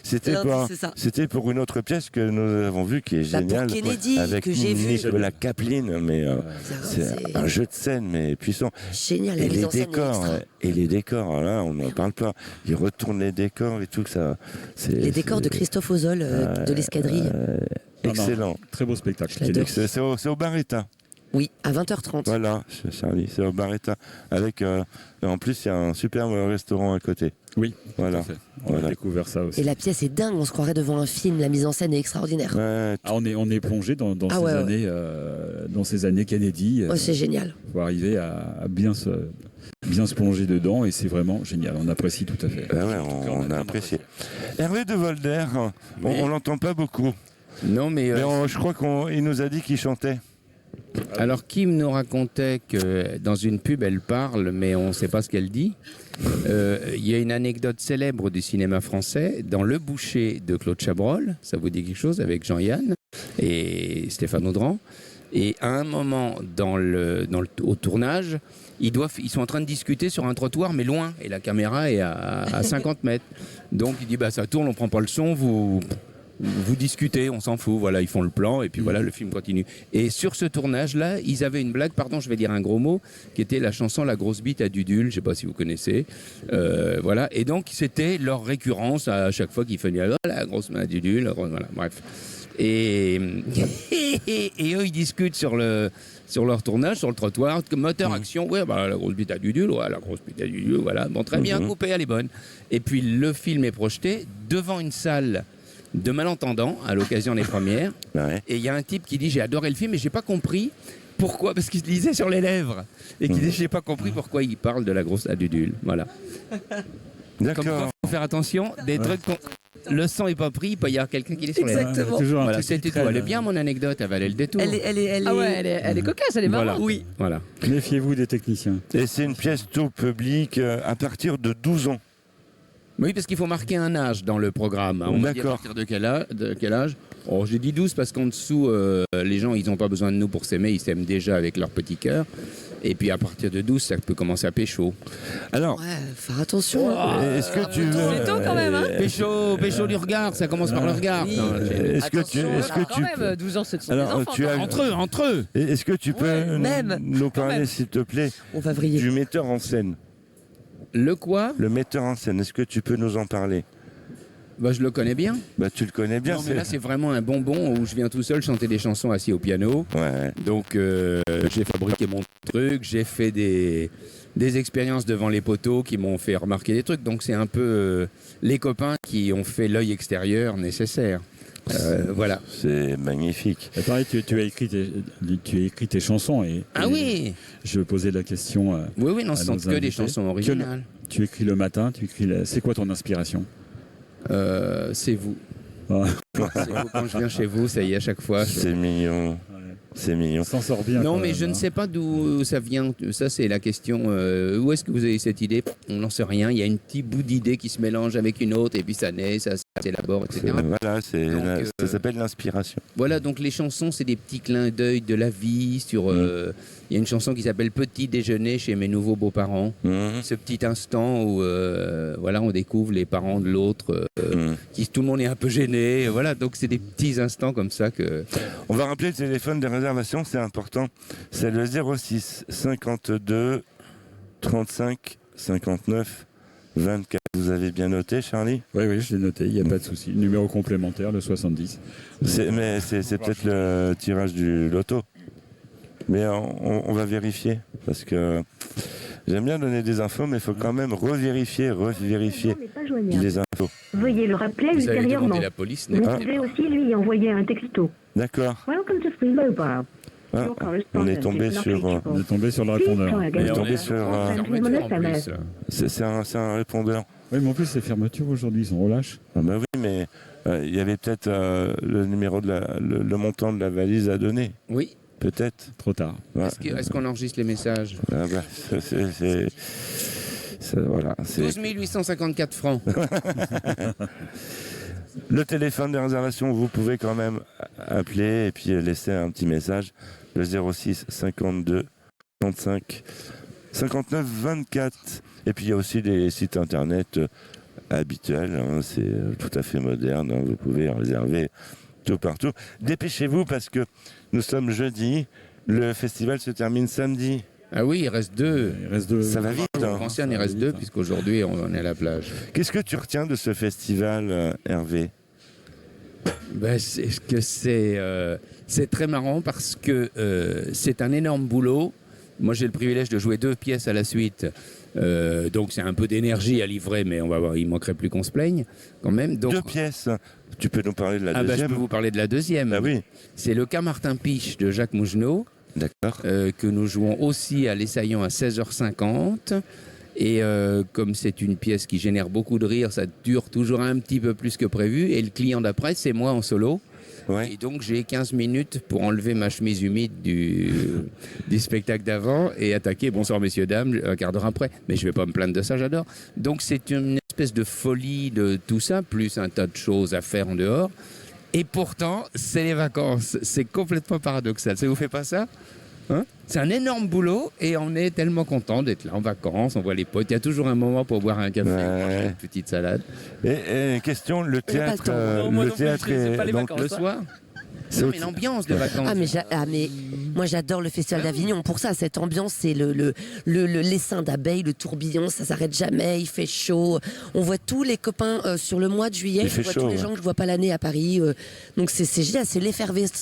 C'était pour une autre pièce que nous avons vue qui est géniale. Pour Kennedy, avec que j'ai vu. Nicolas Kaplan, mais c'est un jeu de scène mais puissant. Génial, et les décors, là, on n'en parle pas. Ils retournent les décors et tout ça. Les décors de Christophe Ozol de l'escadrille. Excellent. Très beau spectacle. C'est au Barretta. Oui, à 20h30. Voilà, Charlie, c'est au Barretta. Avec, en plus, il y a un superbe restaurant à côté. Oui, voilà. Tout à fait. On a découvert ça aussi. Et la pièce est dingue, on se croirait devant un film, la mise en scène est extraordinaire. On est plongé dans ces années Kennedy. C'est génial. Pour arriver à bien se plonger dedans et c'est vraiment génial. On apprécie tout à fait. On a apprécié. Hervé de Volder, on l'entend pas beaucoup. Non, mais je crois qu'il nous a dit qu'il chantait. Alors Kim nous racontait que dans une pub elle parle mais on ne sait pas ce qu'elle dit. Il y a une anecdote célèbre du cinéma français dans Le Boucher de Claude Chabrol, ça vous dit quelque chose, avec Jean-Yann et Stéphane Audran. Et à un moment au tournage, ils sont en train de discuter sur un trottoir mais loin et la caméra est à 50 mètres. Donc il dit ça tourne, on prend pas le son, vous discutez, on s'en fout, voilà, ils font le plan et puis voilà, le film continue. Et sur ce tournage-là, ils avaient une blague, pardon, je vais dire un gros mot, qui était la chanson La grosse bite à Dudule, je sais pas si vous connaissez, voilà, et donc c'était leur récurrence à chaque fois qu'ils faisaient la grosse main à Dudule, voilà, bref. Et eux, ils discutent sur leur tournage, sur le trottoir, moteur, action, la grosse bite à Dudule, la grosse bite à Dudule, voilà, bon, très bien, coupé, elle est bonne. Et puis le film est projeté devant une salle de malentendants à l'occasion des premières. Et il y a un type qui dit j'ai adoré le film mais j'ai pas compris pourquoi, parce qu'il se lisait sur les lèvres et qui disait j'ai pas compris pourquoi il parle de la grosse adudule. Voilà. D'accord. Comme quoi, faut faire attention des trucs le sang est pas pris, il peut y avoir quelqu'un qui est sur les nerfs. Exactement. Toujours un Voilà, truc qui c'était tout. traîne. Elle est bien mon anecdote, elle valait le détour. Ah ouais, elle est cocasse, elle est marrante. Voilà. Oui. Voilà. Méfiez-vous des techniciens. Et c'est une pièce tout public à partir de 12 ans. Oui, parce qu'il faut marquer un âge dans le programme. On m'a dit à D'accord. partir de quel âge Oh, j'ai dit 12 parce qu'en dessous, les gens, ils n'ont pas besoin de nous pour s'aimer, ils s'aiment déjà avec leur petit cœur. Et puis à partir de 12, ça peut commencer à pécho. Alors, Ouais, faire attention. hein. est-ce que tu veux... c'est tôt quand même, hein. Pécho du regard, ça commence par le regard. Oui. Non, Est-ce que tu... Attention, Est-ce que quand tu même, 12 ans, c'est des Alors, enfants. tu as- Entre eux. Est-ce que tu peux Ouais, même. nous parler, même. s'il te plaît, On va vriller. du metteur en scène? Le quoi Le metteur en scène, est-ce que tu peux nous en parler? Bah, je le connais bien. Bah, tu le connais bien, Non, mais là, c'est vraiment un bonbon où je viens tout seul chanter des chansons assis au piano. Ouais. Donc, j'ai fabriqué mon truc, j'ai fait des expériences devant les poteaux qui m'ont fait remarquer des trucs. Donc, c'est un peu les copains qui ont fait l'œil extérieur nécessaire. Voilà. C'est magnifique. Et pareil, tu as écrit tes chansons. Ah oui Je posais la question. Oui, non, ce sont nos que des invités. chansons originales. Tu écris le matin, c'est quoi ton inspiration? C'est vous. Ah. C'est vous. Quand je viens chez vous, ça y est, à chaque fois. C'est mignon. C'est mignon. On s'en sort bien. Non, quand mais même, je ne hein. sais pas d'où ça vient. Ça, c'est la question. Où est-ce que vous avez cette idée? On n'en sait rien. Il y a un petit bout d'idée qui se mélange avec une autre, et puis ça naît, ça s'élabore, etc. Voilà, Donc, ça s'appelle l'inspiration. Voilà, donc les chansons, c'est des petits clins d'œil de la vie. Il y a une chanson qui s'appelle Petit déjeuner chez mes nouveaux beaux-parents. Mhm. Ce petit instant où voilà, on découvre les parents de l'autre, qui tout le monde est un peu gêné. Voilà, donc c'est des petits instants comme ça que. On va rappeler le téléphone des réservations, c'est important. C'est le 06 52 35 59 24. Vous avez bien noté, Charlie? Oui, je l'ai noté, il n'y a pas de souci. Numéro complémentaire, le 70. Mais c'est peut-être le tirage du loto. Mais on va vérifier, parce que j'aime bien donner des infos, mais il faut quand même revérifier les infos. Veuillez le rappeler Vous allez ultérieurement. demander la police. Vous n'écoutez pouvez pas. aussi lui envoyer un texto. D'accord. Welcome to Free Mobile. Ah, on est tombé sur... On est tombé sur le répondeur. On est tombé sur... Fermeture, en plus, là. C'est un répondeur. Oui, mais en plus, c'est fermeture aujourd'hui, ils sont relâches. Ah bah oui, mais il y avait peut-être le numéro le montant de la valise à donner. Oui. Peut-être. Trop tard. Ouais. Est-ce qu'on enregistre les messages? Ah bah, voilà, 12 854 francs. Le téléphone de réservation, vous pouvez quand même appeler et puis laisser un petit message. Le 06 52 35 59 24. Et puis il y a aussi des sites internet habituels. Hein, c'est tout à fait moderne. Hein, vous pouvez réserver tout partout. Dépêchez-vous parce que nous sommes jeudi. Le festival se termine samedi. Ah oui, il reste deux. Il reste deux. Ça va vite. En Hein. concerne, il reste deux, puisqu'aujourd'hui, on est à la plage. Qu'est-ce que tu retiens de ce festival, Hervé? Ben, c'est très marrant parce que c'est un énorme boulot. Moi, j'ai le privilège de jouer 2 pièces à la suite. Donc, c'est un peu d'énergie à livrer, mais on va voir, il manquerait plus qu'on se plaigne quand même. Donc, 2 pièces. Tu peux nous parler de la je deuxième? peux vous parler de la deuxième. Ah oui. C'est le cas Martin Piche de Jacques Mougenot. D'accord. Que nous jouons aussi à l'Essaillant à 16h50. Et comme c'est une pièce qui génère beaucoup de rire, ça dure toujours un petit peu plus que prévu. Et le client d'après, c'est moi en solo. Ouais. Et donc j'ai 15 minutes pour enlever ma chemise humide du spectacle d'avant et attaquer Bonsoir messieurs dames un quart d'heure après. Mais je vais pas me plaindre de ça, j'adore. Donc c'est une espèce de folie de tout ça, plus un tas de choses à faire en dehors. Et pourtant, c'est les vacances. C'est complètement paradoxal. Ça vous fait pas ça? Hein? C'est un énorme boulot et on est tellement content d'être là en vacances. On voit les potes. Il y a toujours un moment pour boire un café, manger une petite salade. Et question, le théâtre, Moi le non plus, théâtre c'est pas les donc vacances. Le soir? c'est Non, au- mais l'ambiance de vacances. Mais moi j'adore le festival d'Avignon pour ça, cette ambiance, c'est l'essaim d'abeilles, le tourbillon, ça s'arrête jamais, il fait chaud. On voit tous les copains sur le mois de juillet, Il je fait vois chaud, tous les ouais. gens que je vois pas l'année à Paris. Donc c'est génial, c'est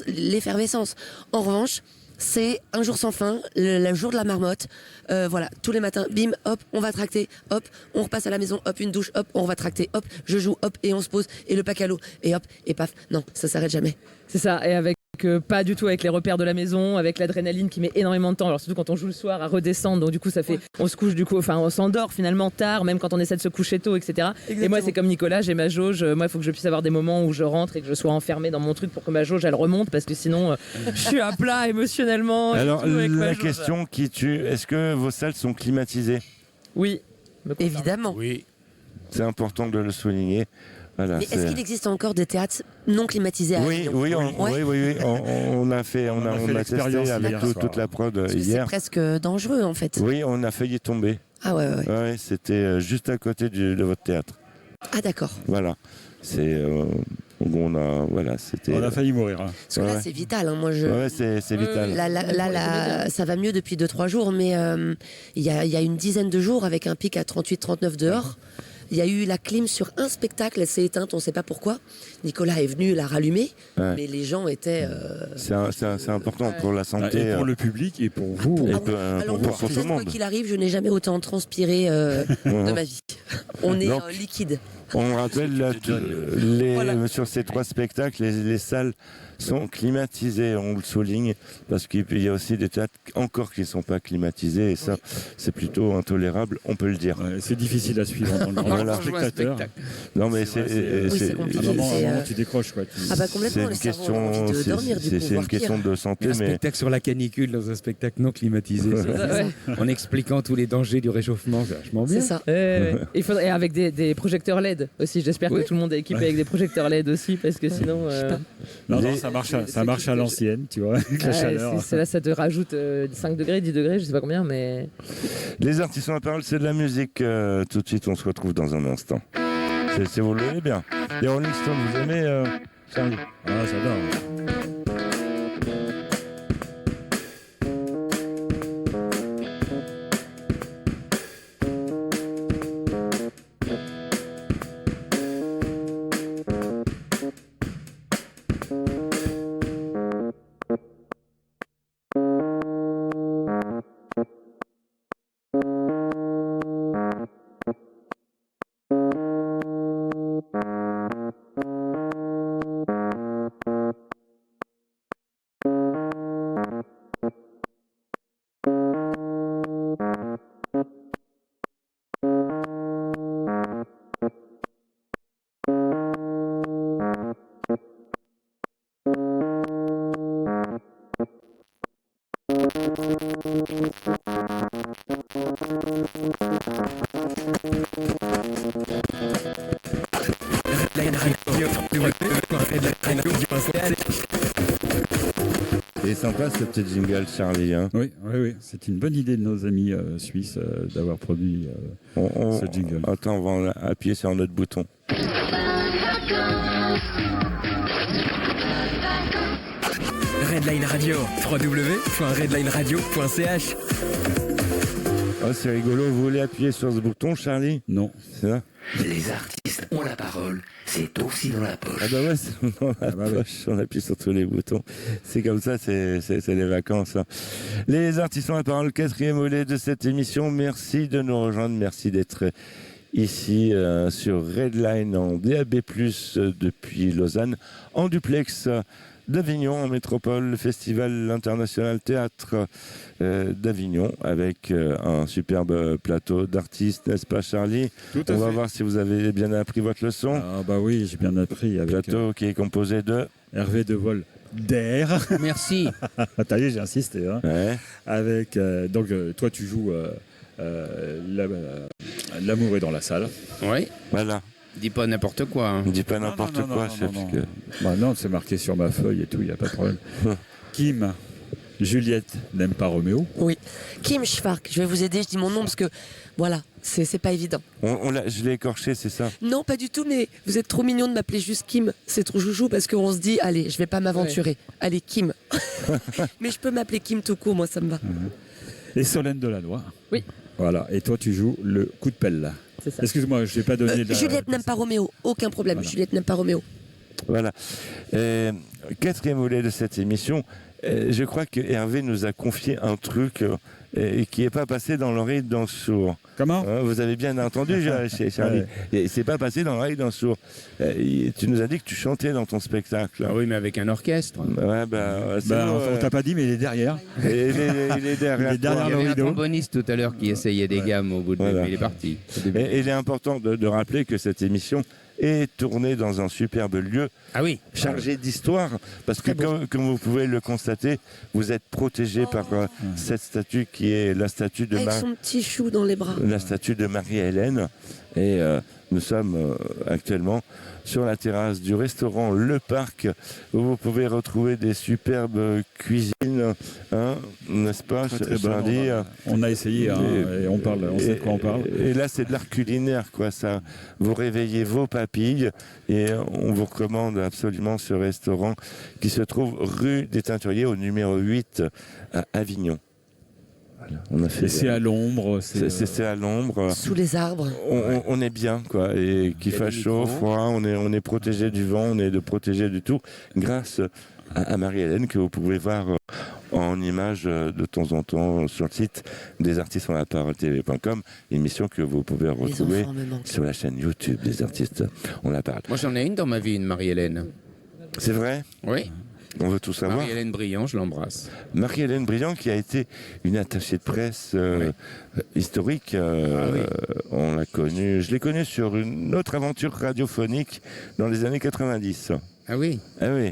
l'effervescence. En revanche, c'est un jour sans fin, le jour de la marmotte. Voilà, tous les matins, bim, hop, on va tracter, hop, on repasse à la maison, hop, une douche, hop, on va tracter, hop, je joue, hop, et on se pose, et le pack à l'eau, et hop, et paf. Non, ça s'arrête jamais. C'est ça, et avec avec pas du tout avec les repères de la maison, avec l'adrénaline qui met énormément de temps. Alors surtout quand on joue le soir à redescendre, donc du coup ça fait, on se couche on s'endort finalement tard, même quand on essaie de se coucher tôt, etc. Exactement. Et moi c'est comme Nicolas, j'ai ma jauge. Moi il faut que je puisse avoir des moments où je rentre et que je sois enfermé dans mon truc pour que ma jauge elle remonte, parce que sinon je suis à plat émotionnellement. Alors la question qui tue, est-ce que vos salles sont climatisées? Oui, évidemment. Oui. C'est important de le souligner. Voilà, mais est-ce qu'il existe encore des théâtres non climatisés à Avignon? Oui, on a fait, on a testé avec toute la prod hier. C'est presque dangereux en fait. Oui, on a failli tomber. Ah ouais. Ouais, c'était juste à côté de votre théâtre. Ah d'accord. Voilà, c'est on a failli mourir. Hein. Parce que là c'est vital. Hein. Moi Ouais, c'est vital. Là, ça va mieux depuis 2-3 jours, mais il y a une dizaine de jours avec un pic à 38-39 dehors. Il y a eu la clim sur un spectacle, elle s'est éteinte, on ne sait pas pourquoi. Nicolas est venu la rallumer, mais les gens étaient... C'est important pour la santé. Et pour le public et pour vous. Et alors, pour tout le monde. Quoi qu'il arrive, je n'ai jamais autant transpiré de ma vie. On est liquide. On rappelle, sur ces 3 spectacles, les salles sont climatisées, on le souligne, parce qu'il y a aussi des théâtres encore qui ne sont pas climatisés, et ça, c'est plutôt intolérable, on peut le dire. Ouais, c'est difficile à suivre en tant que spectateur. Non, mais c'est compliqué. À un moment, tu décroches. Quoi. Ah bah complètement, le cerveau a envie de dormir, du coup. C'est une question de santé. Un spectacle sur la canicule dans un spectacle non climatisé, en expliquant tous les dangers du réchauffement, c'est vachement bien. C'est ça. Et avec des projecteurs LED aussi, j'espère que tout le monde est équipé avec des projecteurs LED aussi, parce que sinon... Non, ça marche à l'ancienne, tu vois, avec la chaleur. Là, ça te rajoute 5 degrés, 10 degrés, je sais pas combien, mais... Les artistes en parole, c'est de la musique. Tout de suite, on se retrouve dans un instant. Si vous le voulez bien. Les Rolling Stones, vous aimez Charlie? Ah, j'adore. C'est sympa ce petit jingle, Charlie. Hein. Oui, c'est une bonne idée de nos amis suisses d'avoir produit ce jingle. Attends, on va appuyer sur notre bouton. Redline Radio, www.redlineradio.ch. Oh, c'est rigolo, vous voulez appuyer sur ce bouton, Charlie? Non. C'est ça? Les artistes ont la parole, c'est aussi dans la poche. Ah bah ouais, c'est dans la poche, on appuie sur tous les boutons. C'est comme ça, c'est les vacances. Hein. Les artistes ont la parole, 4e volet de cette émission. Merci de nous rejoindre, merci d'être ici sur Redline en DAB+, depuis Lausanne, en duplex d'Avignon, en métropole, le Festival international théâtre d'Avignon, avec un superbe plateau d'artistes, n'est-ce pas Charlie? On va voir si vous avez bien appris votre leçon. Ah bah oui, j'ai bien appris. Avec plateau qui est composé de... Hervé Devol d'air. Merci. T'as vu, j'ai insisté. Hein. Ouais. Avec, donc toi tu joues L'amour est dans la salle. Oui. Voilà. Dis pas n'importe quoi. Hein. Dis pas n'importe quoi, chef. Bah non, c'est marqué sur ma feuille et tout, il n'y a pas de problème. Kim, Juliette n'aime pas Roméo. Oui. Kim Schwark, je vais vous aider, je dis mon nom parce que, voilà, c'est pas évident. Je l'ai écorché, c'est ça? Non, pas du tout, mais vous êtes trop mignon de m'appeler juste Kim. C'est trop joujou parce qu'on se dit, allez, je vais pas m'aventurer. Ouais. Allez, Kim. Mais je peux m'appeler Kim tout court, moi ça me va. Et Solène Delannoy. Oui. Voilà, et toi tu joues le coup de pelle. Excuse-moi, je n'ai pas donné de... Juliette n'aime pas Roméo, aucun problème. Voilà. Juliette n'aime pas Roméo. Voilà. 4e volet de cette émission. je crois que Hervé nous a confié un truc qui n'est pas passé dans l'oreille d'un sourd. Comment Vous avez bien entendu, Charlie. Et c'est pas passé dans l'oreille d'un sourd. Tu nous as dit que tu chantais dans ton spectacle. Ah oui, mais avec un orchestre. Ouais, on t'a pas dit, mais il est derrière. Il est derrière. Il est derrière Il y le avait un rideau. tromboniste tout à l'heure qui essayait des gammes au bout de Voilà. mais il est parti. Et il est important de rappeler que cette émission est tournée dans un superbe lieu Ah oui. chargé d'histoire, parce que comme vous pouvez le constater, vous êtes protégé par cette statue qui est la statue de Avec son petit chou dans les bras. la statue de Marie-Hélène. Et nous sommes actuellement sur la terrasse du restaurant Le Parc, où vous pouvez retrouver des superbes cuisines, hein, n'est-ce pas, Très Charlie? bon. On a essayé, hein, et on sait de quoi on parle. Et là, c'est de l'art culinaire, quoi. Ça, vous réveillez vos papilles, et on vous recommande absolument ce restaurant qui se trouve rue des Teinturiers, au numéro 8 à Avignon. Voilà, on a fait. Et c'est à l'ombre. C'est à l'ombre. Sous les arbres. On est bien, quoi, et qu'il fasse chaud, froid, on est protégé du vent, on est protégé du tout, grâce à Marie-Hélène, que vous pouvez voir en images de temps en temps sur le site des artistes on la parole tv.com, émission que vous pouvez retrouver sur la chaîne YouTube des artistes on la parle. Moi, j'en ai une dans ma vie, une Marie-Hélène. C'est vrai? Oui. On veut tout savoir. Marie-Hélène Briand, je l'embrasse. Marie-Hélène Briand, qui a été une attachée de presse historique. On l'a connue. Je l'ai connue sur une autre aventure radiophonique dans les années 90. Ah oui? Ah oui.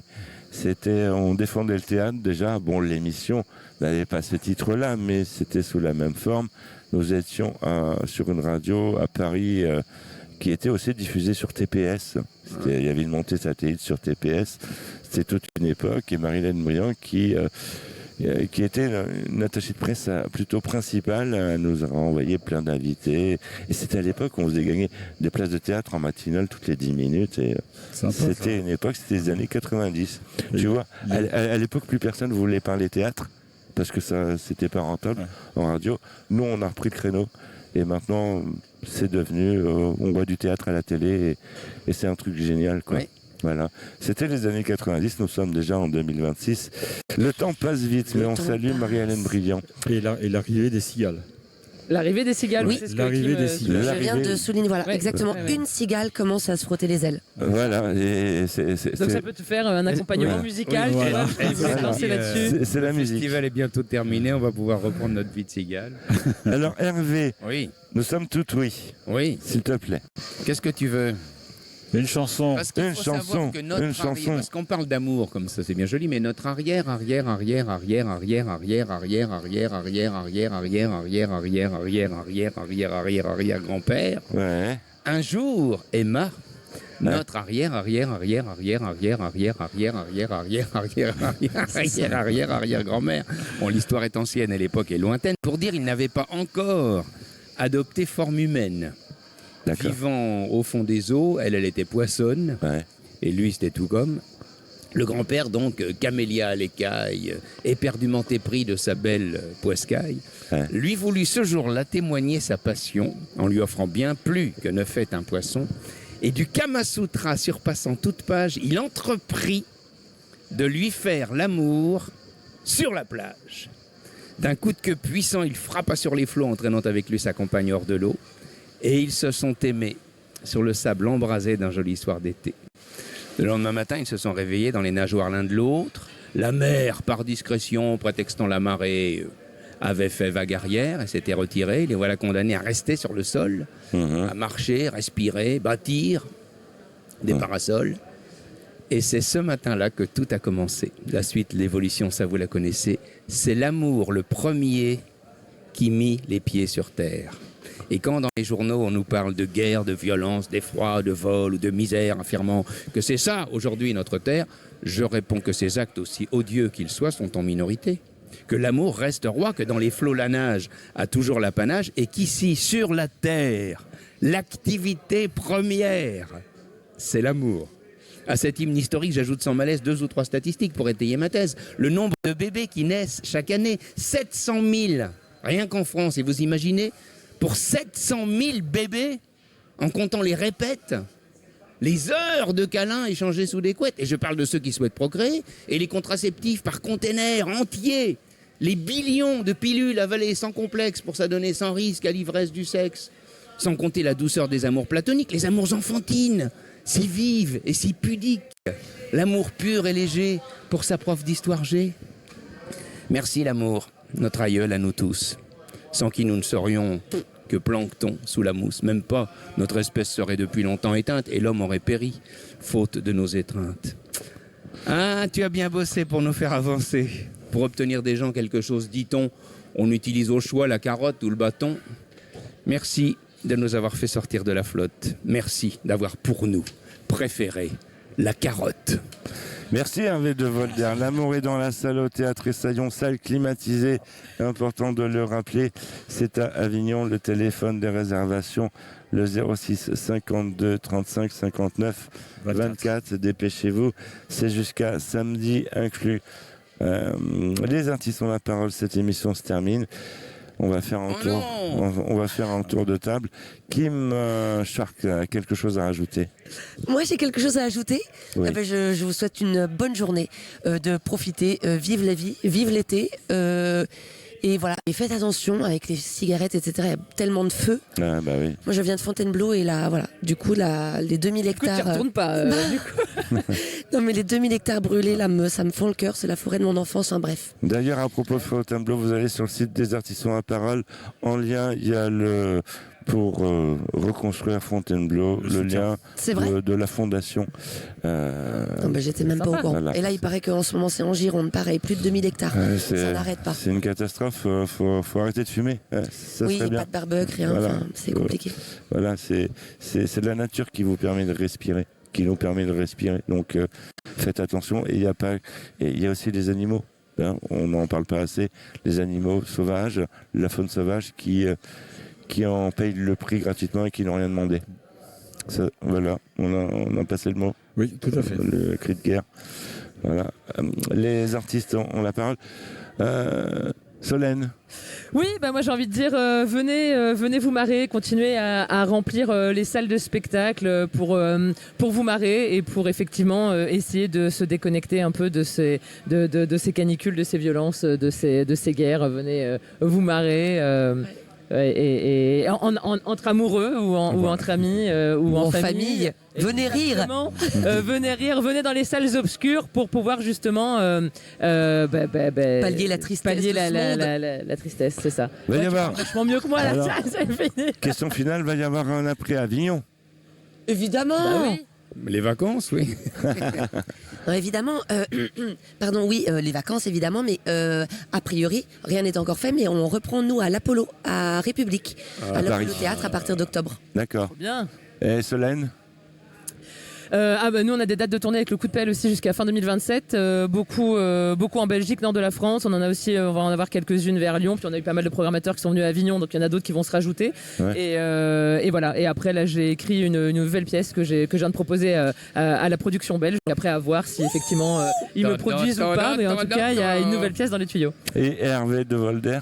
On défendait le théâtre déjà. Bon, l'émission n'avait pas ce titre-là, mais c'était sous la même forme. Nous étions sur une radio à Paris qui était aussi diffusée sur TPS. Il y avait une montée satellite sur TPS. C'était toute une époque. Et Marie-Hélène Briand, qui était une attachée de presse plutôt principale, nous a envoyé plein d'invités. Et c'était à l'époque où on faisait gagner des places de théâtre en matinale toutes les 10 minutes. Et c'était une époque, c'était les années 90. Tu vois, à l'époque, plus personne ne voulait parler théâtre parce que ça, c'était pas rentable en radio. Nous, on a repris le créneau. Et maintenant, c'est devenu, on voit du théâtre à la télé et c'est un truc génial, quoi. Oui. Voilà. C'était les années 90, nous sommes déjà en 2026. Le temps passe vite, mais on salue Marie-Hélène Briand. Et l'arrivée des cigales. L'arrivée des cigales, oui. C'est ce l'arrivée des cigales. Je viens de souligner, voilà, exactement. Une cigale commence à se frotter les ailes. Voilà. Donc ça peut te faire un accompagnement musical. Oui, voilà. Tu vois, vous lancer là-dessus. C'est la musique. Le festival est bientôt terminé, on va pouvoir reprendre notre vie de cigale. Alors Hervé, oui. Nous sommes tout oui. Oui. S'il te plaît. Qu'est-ce que tu veux? Une chanson. Parce qu'il faut savoir que notre arrière, parce qu'on parle d'amour comme ça, c'est bien joli, mais notre arrière grand-père, un jour aima notre arrière grand-mère. Bon, l'histoire est ancienne et l'époque est lointaine. Pour dire, il n'avait pas encore adopté forme humaine. Vivant au fond des eaux, elle était poissonne, et lui c'était tout comme. Le grand-père donc, camélia à l'écaille, éperdument épris de sa belle poiscaille, lui voulut ce jour-là témoigner sa passion, en lui offrant bien plus que ne fait un poisson, et du Kamasutra surpassant toute page, il entreprit de lui faire l'amour sur la plage. D'un coup de queue puissant, il frappa sur les flots, entraînant avec lui sa compagne hors de l'eau. Et ils se sont aimés sur le sable embrasé d'un joli soir d'été. Le lendemain matin, ils se sont réveillés dans les nageoires l'un de l'autre. La mer, par discrétion, prétextant la marée, avait fait vague arrière et s'était retirée. Les voilà condamnés à rester sur le sol, à marcher, respirer, bâtir des parasols. Et c'est ce matin-là que tout a commencé. La suite, l'évolution, ça vous la connaissez. C'est l'amour, le premier, qui mit les pieds sur terre. Et quand dans les journaux on nous parle de guerre, de violence, d'effroi, de vol ou de misère, affirmant que c'est ça aujourd'hui notre terre, je réponds que ces actes, aussi odieux qu'ils soient, sont en minorité. Que l'amour reste roi, que dans les flots la nage a toujours l'apanage, et qu'ici, sur la terre, l'activité première, c'est l'amour. À cet hymne historique, j'ajoute sans malaise 2 ou 3 statistiques pour étayer ma thèse. Le nombre de bébés qui naissent chaque année, 700 000, rien qu'en France, et vous imaginez, pour 700 000 bébés, en comptant les répètes, les heures de câlins échangés sous des couettes. Et je parle de ceux qui souhaitent procréer, et les contraceptifs par containers entiers, les billions de pilules avalées sans complexe pour s'adonner sans risque à l'ivresse du sexe, sans compter la douceur des amours platoniques, les amours enfantines, si vives et si pudiques, l'amour pur et léger pour sa prof d'histoire G. Merci l'amour, notre aïeul à nous tous, sans qui nous ne serions que plancton sous la mousse. Même pas, notre espèce serait depuis longtemps éteinte et l'homme aurait péri, faute de nos étreintes. Ah, tu as bien bossé pour nous faire avancer. Pour obtenir des gens quelque chose, dit-on, on utilise au choix la carotte ou le bâton. Merci de nous avoir fait sortir de la flotte. Merci d'avoir pour nous préféré la carotte. Merci Hervé de Volder. L'amour est dans la salle au Théâtre Essaillon, salle climatisée. Important de le rappeler, c'est à Avignon. Le téléphone des réservations, le 06 52 35 59 24. Dépêchez-vous, c'est jusqu'à samedi inclus. Les artistes ont la parole, cette émission se termine. On va faire un tour de table. Kim Shark a quelque chose à rajouter. Moi, j'ai quelque chose à ajouter. Oui. Je vous souhaite une bonne journée, de profiter, vive la vie, vive l'été. Et voilà, et faites attention avec les cigarettes, etc. Il y a tellement de feu. Ah, bah oui. Moi, je viens de Fontainebleau et là, voilà. Du coup, les 2000 hectares. Tu retournes pas, du coup. Non, mais les 2000 hectares brûlés, là, ça me fend le cœur. C'est la forêt de mon enfance, hein, bref. D'ailleurs, à propos de Fontainebleau, vous allez sur le site des artistes ont la parole. En lien, il y a le pour reconstruire Fontainebleau, le lien de la fondation. Non, bah, j'étais même pas au courant. Voilà. Et là, il paraît qu'en ce moment, c'est en Gironde, pareil, plus de 2000 hectares. Ça n'arrête pas. C'est une catastrophe, faut arrêter de fumer. Ça Oui, serait bien. pas de barbecue, rien, Voilà. enfin, c'est compliqué. Voilà, c'est de la nature qui vous permet de respirer, qui nous permet de respirer. Donc faites attention. Et il y a aussi les animaux. Hein, on n'en parle pas assez. Les animaux sauvages, la faune sauvage qui en payent le prix gratuitement et qui n'ont rien demandé. Ça, voilà, on a passé le mot. Oui, tout à fait. Le cri de guerre. Voilà. Les artistes ont la parole. Solène. Oui, bah moi j'ai envie de dire, venez vous marrer, continuez à remplir les salles de spectacle pour vous marrer et pour effectivement essayer de se déconnecter un peu de ces canicules, de ces violences, de ces guerres. Venez vous marrer. Et entre amoureux ou entre amis ou en famille. Venez rire. Venez rire, venez dans les salles obscures pour pouvoir justement pallier la tristesse. Pallier la tristesse, c'est ça. Va y avoir. Vachement mieux que moi là. Alors, Ça fini. Question finale, va y avoir un après Avignon. Évidemment. Bah oui. Les vacances, oui. Non, évidemment, pardon, oui, les vacances, évidemment, mais a priori, rien n'est encore fait, mais on reprend, nous, à l'Apollo, à République, à l'Apollo Théâtre, à partir d'octobre. D'accord. Bien. Et Solène? Nous on a des dates de tournée avec le coup de pelle aussi jusqu'à fin 2027, beaucoup en Belgique, nord de la France, on en a aussi, on va en avoir quelques-unes vers Lyon, puis on a eu pas mal de programmateurs qui sont venus à Avignon, donc il y en a d'autres qui vont se rajouter. Ouais. Et voilà, et après là j'ai écrit une nouvelle pièce que je viens de proposer à la production belge, et après à voir si effectivement ils me produisent ou pas, mais en tout cas il y a une nouvelle pièce dans les tuyaux. Et Hervé de Volder?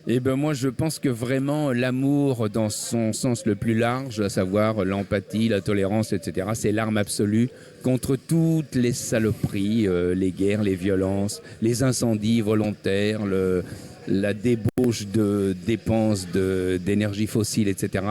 Eh ben moi je pense que vraiment l'amour dans son sens le plus large, à savoir l'empathie, la tolérance, etc., c'est l'arme absolue contre toutes les saloperies, les guerres, les violences, les incendies volontaires, la débauche de dépenses d'énergie fossile, etc.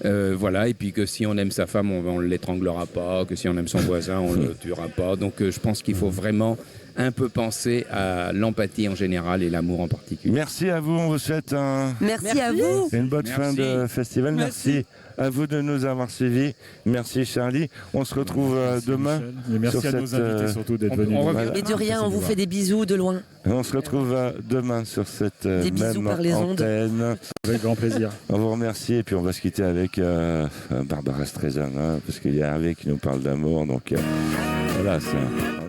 Voilà, et puis que si on aime sa femme, on ne l'étranglera pas, que si on aime son voisin, on ne le tuera pas. Donc je pense qu'il faut vraiment un peu penser à l'empathie en général et l'amour en particulier. Merci à vous, on vous souhaite Merci à vous. Une bonne fin de festival. Merci à vous de nous avoir suivis. Merci Charlie. On se retrouve demain. Et merci à nos invités surtout d'être venus. Et de rien, on vous fait des bisous de loin. On se retrouve demain sur cette bisous même par les antenne. ondes. Avec grand plaisir. On vous remercie et puis on va se quitter avec Barbara Streisand, hein, parce qu'il y a Hervé qui nous parle d'amour. Donc voilà, c'est